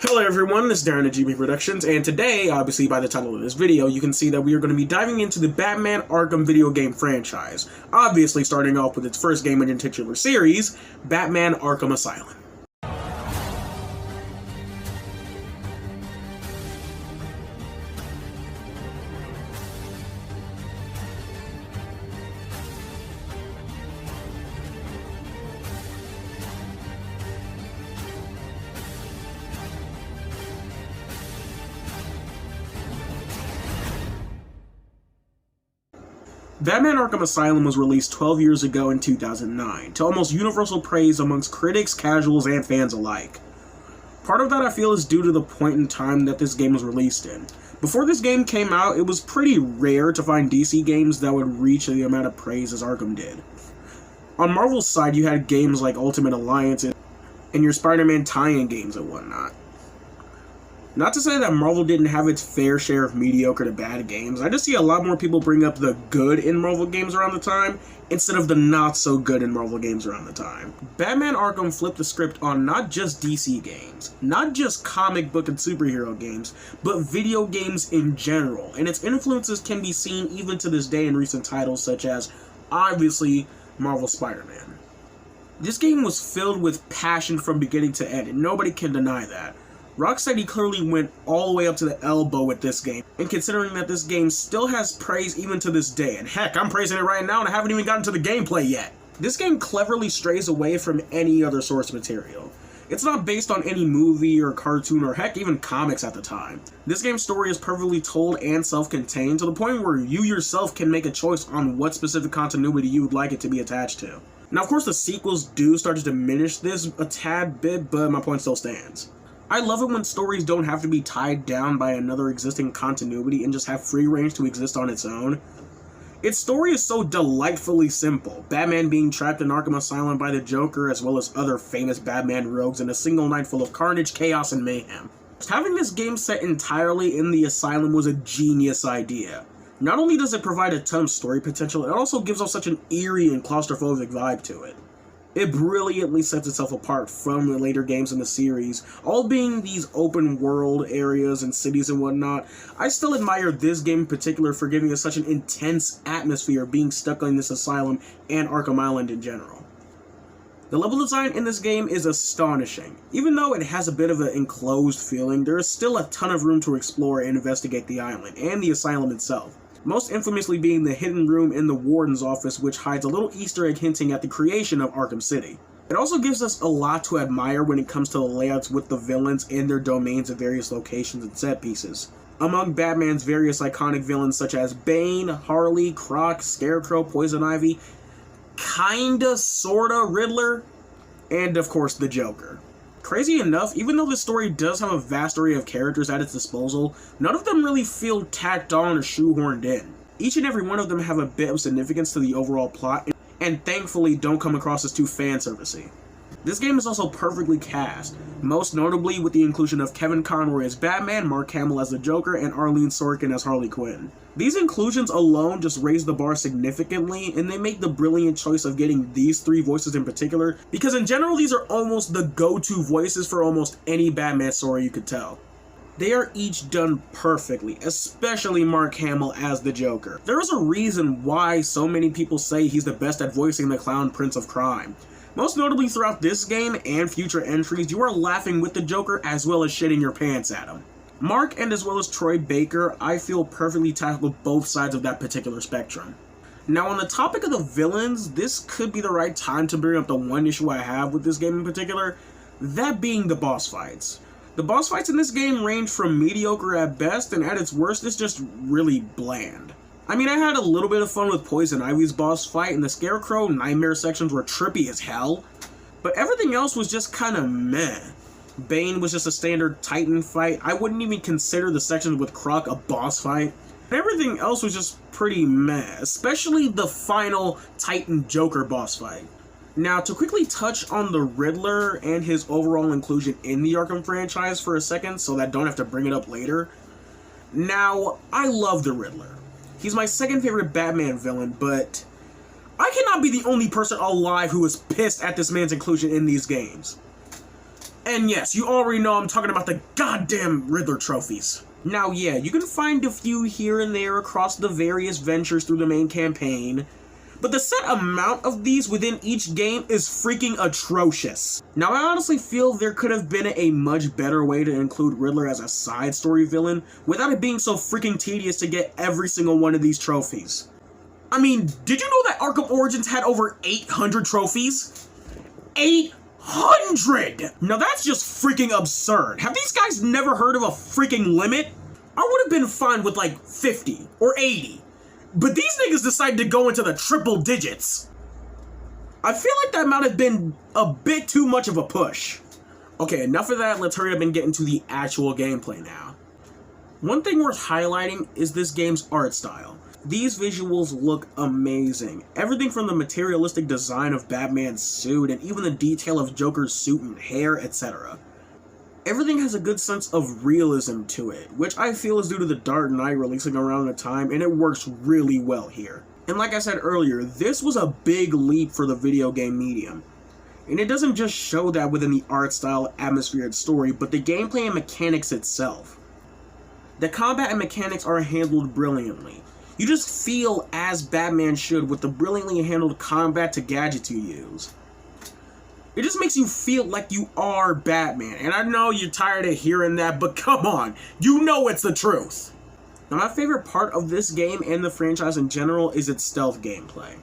Hello everyone, this is Darren at GNB Productions, and today, obviously by the title of this video, you can see that we are going to be diving into the Batman Arkham video game franchise, obviously starting off with its first game in the titular series, Batman Arkham Asylum. Batman Arkham Asylum was released 12 years ago in 2009, to almost universal praise amongst critics, casuals, and fans alike. Part of that I feel is due to the point in time that this game was released in. Before this game came out, it was pretty rare to find DC games that would reach the amount of praise as Arkham did. On Marvel's side, you had games like Ultimate Alliance and your Spider-Man tie-in games and whatnot. Not to say that Marvel didn't have its fair share of mediocre to bad games, I just see a lot more people bring up the good in Marvel games around the time, instead of the not so good in Marvel games around the time. Batman Arkham flipped the script on not just DC games, not just comic book and superhero games, but video games in general, and its influences can be seen even to this day in recent titles such as, obviously, Marvel's Spider-Man. This game was filled with passion from beginning to end, and nobody can deny that. Rocksteady clearly went all the way up to the elbow with this game, and considering that this game still has praise even to this day, and heck, I'm praising it right now and I haven't even gotten to the gameplay yet. This game cleverly strays away from any other source material. It's not based on any movie or cartoon or heck, even comics at the time. This game's story is perfectly told and self-contained to the point where you yourself can make a choice on what specific continuity you would like it to be attached to. Now of course the sequels do start to diminish this a tad bit, but my point still stands. I love it when stories don't have to be tied down by another existing continuity and just have free range to exist on its own. Its story is so delightfully simple, Batman being trapped in Arkham Asylum by the Joker as well as other famous Batman rogues in a single night full of carnage, chaos, and mayhem. Having this game set entirely in the Asylum was a genius idea. Not only does it provide a ton of story potential, it also gives off such an eerie and claustrophobic vibe to it. It brilliantly sets itself apart from the later games in the series, all being these open world areas and cities and whatnot. I still admire this game in particular for giving us such an intense atmosphere being stuck in this asylum and Arkham Island in general. The level design in this game is astonishing. Even though it has a bit of an enclosed feeling, there is still a ton of room to explore and investigate the island and the asylum itself. Most infamously being the hidden room in the Warden's office, which hides a little Easter egg hinting at the creation of Arkham City. It also gives us a lot to admire when it comes to the layouts with the villains and their domains at various locations and set pieces. Among Batman's various iconic villains such as Bane, Harley, Croc, Scarecrow, Poison Ivy, kinda, sorta, Riddler, and of course the Joker. Crazy enough, even though this story does have a vast array of characters at its disposal, none of them really feel tacked on or shoehorned in. Each and every one of them have a bit of significance to the overall plot, and thankfully don't come across as too fan-servicey. This game is also perfectly cast, most notably with the inclusion of Kevin Conroy as Batman, Mark Hamill as the Joker, and Arlene Sorkin as Harley Quinn. These inclusions alone just raise the bar significantly, and they make the brilliant choice of getting these three voices in particular, because in general these are almost the go-to voices for almost any Batman story you could tell. They are each done perfectly, especially Mark Hamill as the Joker. There is a reason why so many people say he's the best at voicing the Clown Prince of Crime. Most notably throughout this game and future entries, you are laughing with the Joker as well as shitting your pants at him. Mark and as well as Troy Baker, I feel perfectly tackle both sides of that particular spectrum. Now on the topic of the villains, this could be the right time to bring up the one issue I have with this game in particular, that being the boss fights. The boss fights in this game range from mediocre at best, and at its worst, it's just really bland. I mean, I had a little bit of fun with Poison Ivy's boss fight, and the Scarecrow Nightmare sections were trippy as hell, but everything else was just kinda meh. Bane was just a standard Titan fight. I wouldn't even consider the sections with Croc a boss fight. And everything else was just pretty meh, especially the final Titan Joker boss fight. Now, to quickly touch on the Riddler and his overall inclusion in the Arkham franchise for a second, so that I don't have to bring it up later. Now, I love the Riddler. He's my second favorite Batman villain, but I cannot be the only person alive who is pissed at this man's inclusion in these games. And yes, you already know I'm talking about the goddamn Riddler trophies. Now yeah, you can find a few here and there across the various ventures through the main campaign, but the set amount of these within each game is freaking atrocious. Now I honestly feel there could have been a much better way to include Riddler as a side story villain without it being so freaking tedious to get every single one of these trophies. I mean, did you know that Arkham Origins had over 800 trophies? 800! Now that's just freaking absurd. Have these guys never heard of a freaking limit? I would have been fine with like 50 or 80. But these niggas decided to go into the triple digits. I feel like that might have been a bit too much of a push. Okay, enough of that, let's hurry up and get into the actual gameplay now. One thing worth highlighting is this game's art style. These visuals look amazing. Everything from the materialistic design of Batman's suit and even the detail of Joker's suit and hair, etc. Everything has a good sense of realism to it, which I feel is due to The Dark Knight releasing around the time, and it works really well here. And like I said earlier, this was a big leap for the video game medium. And it doesn't just show that within the art style, atmosphere, and story, but the gameplay and mechanics itself. The combat and mechanics are handled brilliantly. You just feel as Batman should with the brilliantly handled combat to gadgets you use. It just makes you feel like you are Batman, and I know you're tired of hearing that, but come on, you know it's the truth. Now my favorite part of this game and the franchise in general is its stealth gameplay.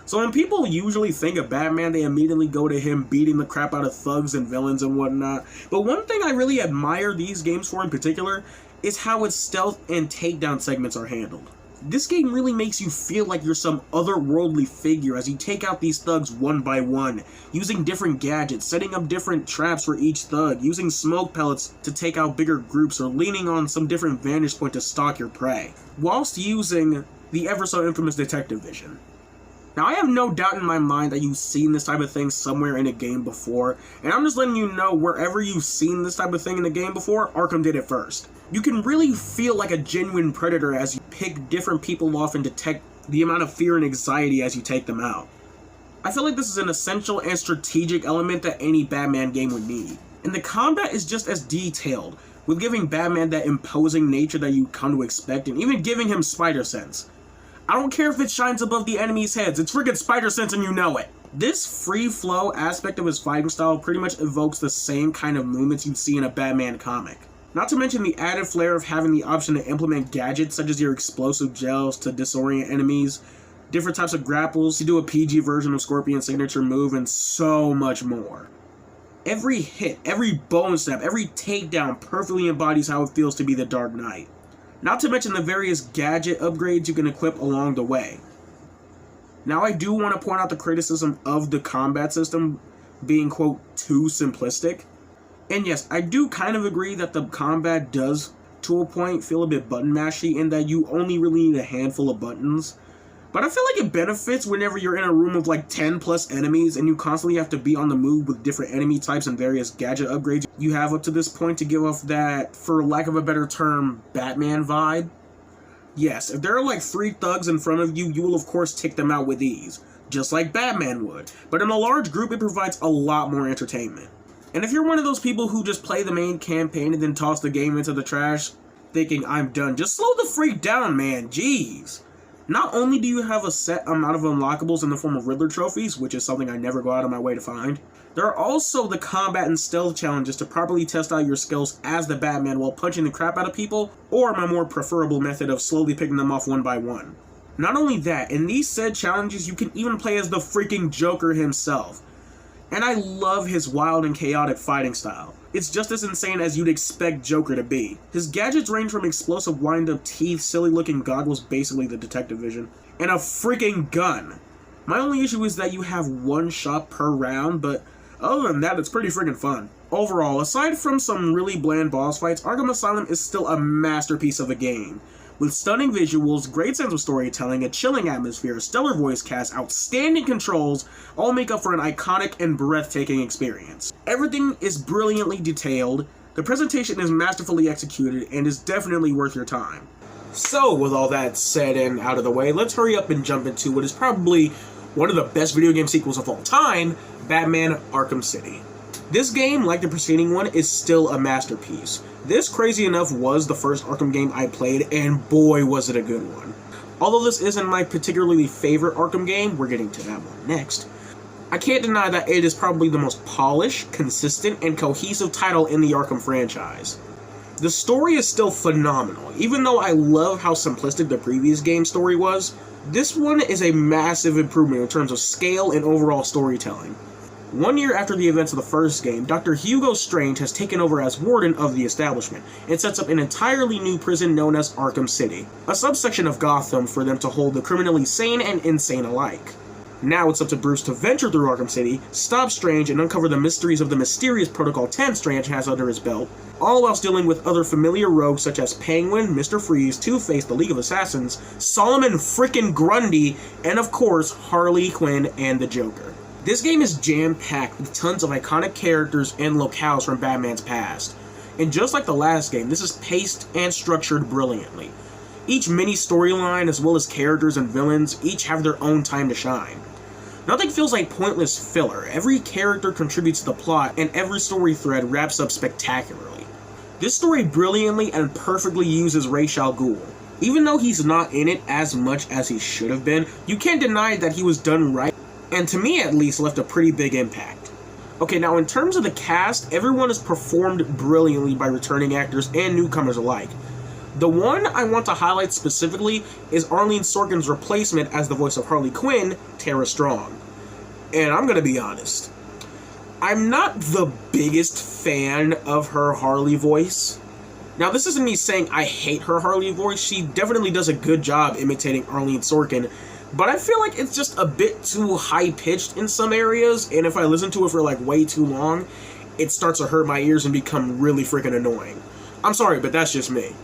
So when people usually think of Batman, they immediately go to him beating the crap out of thugs and villains and whatnot, but one thing I really admire these games for in particular is how its stealth and takedown segments are handled. This game really makes you feel like you're some otherworldly figure as you take out these thugs one by one, using different gadgets, setting up different traps for each thug, using smoke pellets to take out bigger groups, or leaning on some different vantage point to stalk your prey, whilst using the ever so infamous detective vision. Now I have no doubt in my mind that you've seen this type of thing somewhere in a game before, and I'm just letting you know wherever you've seen this type of thing in a game before, Arkham did it first. You can really feel like a genuine predator as you pick different people off and detect the amount of fear and anxiety as you take them out. I feel like this is an essential and strategic element that any Batman game would need. And the combat is just as detailed, with giving Batman that imposing nature that you come to expect, and even giving him spider sense. I don't care if it shines above the enemy's heads, it's freaking spider sense and you know it. This free flow aspect of his fighting style pretty much evokes the same kind of movements you'd see in a Batman comic. Not to mention the added flair of having the option to implement gadgets such as your explosive gels to disorient enemies, different types of grapples to do a PG version of Scorpion's signature move, and so much more. Every hit, every bone snap, every takedown perfectly embodies how it feels to be the Dark Knight. Not to mention the various gadget upgrades you can equip along the way. Now I do want to point out the criticism of the combat system being, quote, too simplistic. And yes, I do kind of agree that the combat does, to a point, feel a bit button mashy in that you only really need a handful of buttons. But I feel like it benefits whenever you're in a room of like 10 plus enemies and you constantly have to be on the move with different enemy types and various gadget upgrades you have up to this point to give off that, for lack of a better term, Batman vibe. Yes, if there are like 3 thugs in front of you, you will of course take them out with ease, just like Batman would. But in a large group, it provides a lot more entertainment. And if you're one of those people who just play the main campaign and then toss the game into the trash, thinking I'm done, just slow the freak down, man, jeez. Not only do you have a set amount of unlockables in the form of Riddler trophies, which is something I never go out of my way to find, there are also the combat and stealth challenges to properly test out your skills as the Batman while punching the crap out of people, or my more preferable method of slowly picking them off one by one. Not only that, in these said challenges you can even play as the freaking Joker himself. And I love his wild and chaotic fighting style. It's just as insane as you'd expect Joker to be. His gadgets range from explosive wind-up teeth, silly looking goggles, basically the detective vision, and a freaking gun. My only issue is that you have 1 shot per round, but other than that, it's pretty freaking fun. Overall, aside from some really bland boss fights, Arkham Asylum is still a masterpiece of a game. With stunning visuals, great sense of storytelling, a chilling atmosphere, stellar voice cast, outstanding controls, all make up for an iconic and breathtaking experience. Everything is brilliantly detailed, the presentation is masterfully executed, and is definitely worth your time. So, with all that said and out of the way, let's hurry up and jump into what is probably one of the best video game sequels of all time, Batman Arkham City. This game, like the preceding one, is still a masterpiece. This, crazy enough, was the first Arkham game I played, and boy was it a good one. Although this isn't my particularly favorite Arkham game, we're getting to that one next, I can't deny that it is probably the most polished, consistent, and cohesive title in the Arkham franchise. The story is still phenomenal. Even though I love how simplistic the previous game's story was, this one is a massive improvement in terms of scale and overall storytelling. 1 year after the events of the first game, Dr. Hugo Strange has taken over as warden of the establishment and sets up an entirely new prison known as Arkham City, a subsection of Gotham for them to hold the criminally sane and insane alike. Now it's up to Bruce to venture through Arkham City, stop Strange, and uncover the mysteries of the mysterious Protocol 10 Strange has under his belt, all whilst dealing with other familiar rogues such as Penguin, Mr. Freeze, Two-Face, the League of Assassins, Solomon frickin' Grundy, and of course, Harley Quinn and the Joker. This game is jam-packed with tons of iconic characters and locales from Batman's past. And just like the last game, this is paced and structured brilliantly. Each mini-storyline, as well as characters and villains, each have their own time to shine. Nothing feels like pointless filler. Every character contributes to the plot, and every story thread wraps up spectacularly. This story brilliantly and perfectly uses Ra's al Ghul. Even though he's not in it as much as he should have been, you can't deny that he was done right, and to me at least left a pretty big impact. Okay, now in terms of the cast, everyone is performed brilliantly by returning actors and newcomers alike. The one I want to highlight specifically is Arlene Sorkin's replacement as the voice of Harley Quinn, Tara Strong. And I'm gonna be honest, I'm not the biggest fan of her Harley voice. Now this isn't me saying I hate her Harley voice, she definitely does a good job imitating Arlene Sorkin, but I feel like it's just a bit too high-pitched in some areas, and if I listen to it for like way too long, it starts to hurt my ears and become really freaking annoying. I'm sorry, but that's just me.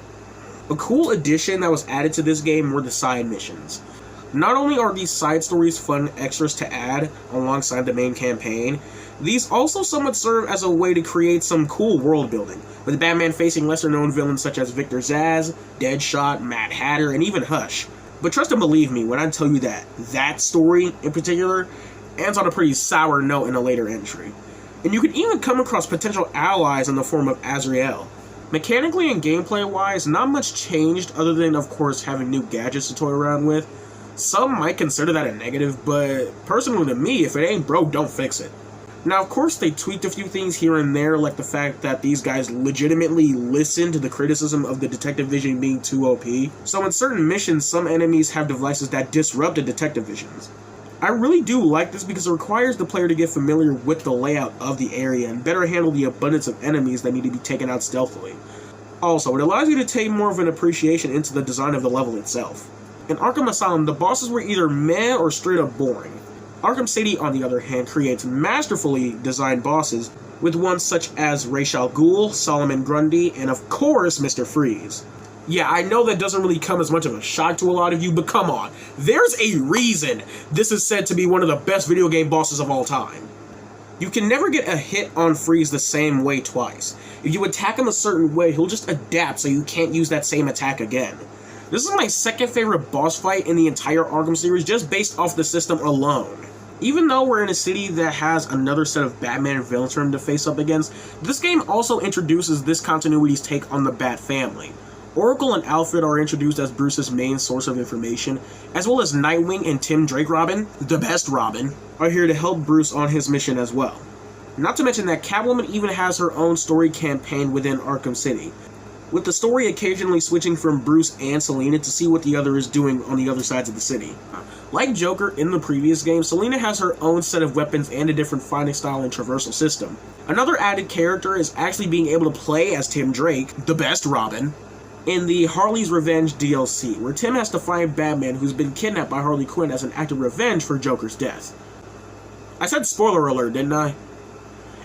A cool addition that was added to this game were the side missions. Not only are these side stories fun extras to add alongside the main campaign, these also somewhat serve as a way to create some cool world building, with Batman facing lesser known villains such as Victor Zsasz, Deadshot, Mad Hatter, and even Hush. But trust and believe me when I tell you that that story, in particular, ends on a pretty sour note in a later entry. And you can even come across potential allies in the form of Azrael. Mechanically and gameplay-wise, not much changed other than, of course, having new gadgets to toy around with. Some might consider that a negative, but personally to me, if it ain't broke, don't fix it. Now, of course, they tweaked a few things here and there, like the fact that these guys legitimately listened to the criticism of the detective vision being too OP. So in certain missions, some enemies have devices that disrupt the detective visions. I really do like this because it requires the player to get familiar with the layout of the area and better handle the abundance of enemies that need to be taken out stealthily. Also, it allows you to take more of an appreciation into the design of the level itself. In Arkham Asylum, the bosses were either meh or straight up boring. Arkham City, on the other hand, creates masterfully designed bosses, with ones such as Ra's al Ghul, Solomon Grundy, and of course, Mr. Freeze. Yeah, I know that doesn't really come as much of a shock to a lot of you, but come on, there's a reason this is said to be one of the best video game bosses of all time. You can never get a hit on Freeze the same way twice. If you attack him a certain way, he'll just adapt so you can't use that same attack again. This is my second favorite boss fight in the entire Arkham series just based off the system alone. Even though we're in a city that has another set of Batman villains for him to face up against, this game also introduces this continuity's take on the Bat family. Oracle and Alfred are introduced as Bruce's main source of information, as well as Nightwing and Tim Drake Robin, the best Robin, are here to help Bruce on his mission as well. Not to mention that Catwoman even has her own story campaign within Arkham City, with the story occasionally switching from Bruce and Selina to see what the other is doing on the other sides of the city. Like Joker in the previous game, Selina has her own set of weapons and a different fighting style and traversal system. Another added character is actually being able to play as Tim Drake, the best Robin, in the Harley's Revenge DLC, where Tim has to find Batman, who's been kidnapped by Harley Quinn as an act of revenge for Joker's death. I said spoiler alert, didn't I?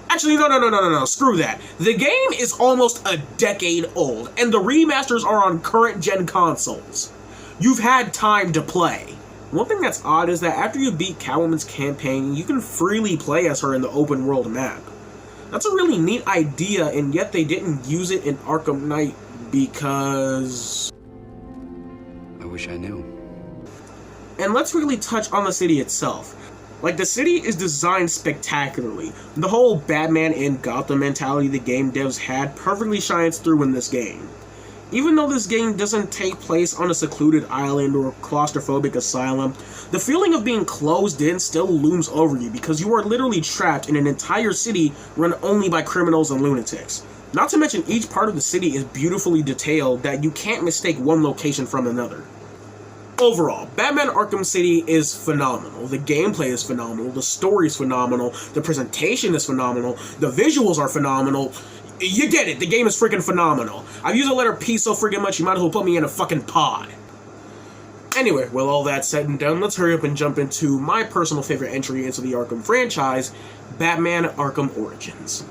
Actually, no, screw that. The game is almost a decade old, and the remasters are on current-gen consoles. You've had time to play. One thing that's odd is that after you beat Catwoman's campaign, you can freely play as her in the open-world map. That's a really neat idea, and yet they didn't use it in Arkham Knight because... I wish I knew. And let's really touch on the city itself. Like, the city is designed spectacularly. The whole Batman in Gotham mentality the game devs had perfectly shines through in this game. Even though this game doesn't take place on a secluded island or claustrophobic asylum, the feeling of being closed in still looms over you because you are literally trapped in an entire city run only by criminals and lunatics. Not to mention, each part of the city is beautifully detailed that you can't mistake one location from another. Overall, Batman Arkham City is phenomenal. The gameplay is phenomenal, the story is phenomenal, the presentation is phenomenal, the visuals are phenomenal. You get it, the game is freaking phenomenal. I've used the letter P so freaking much, you might as well put me in a fucking pod. Anyway, with all that said and done, let's hurry up and jump into my personal favorite entry into the Arkham franchise, Batman Arkham Origins.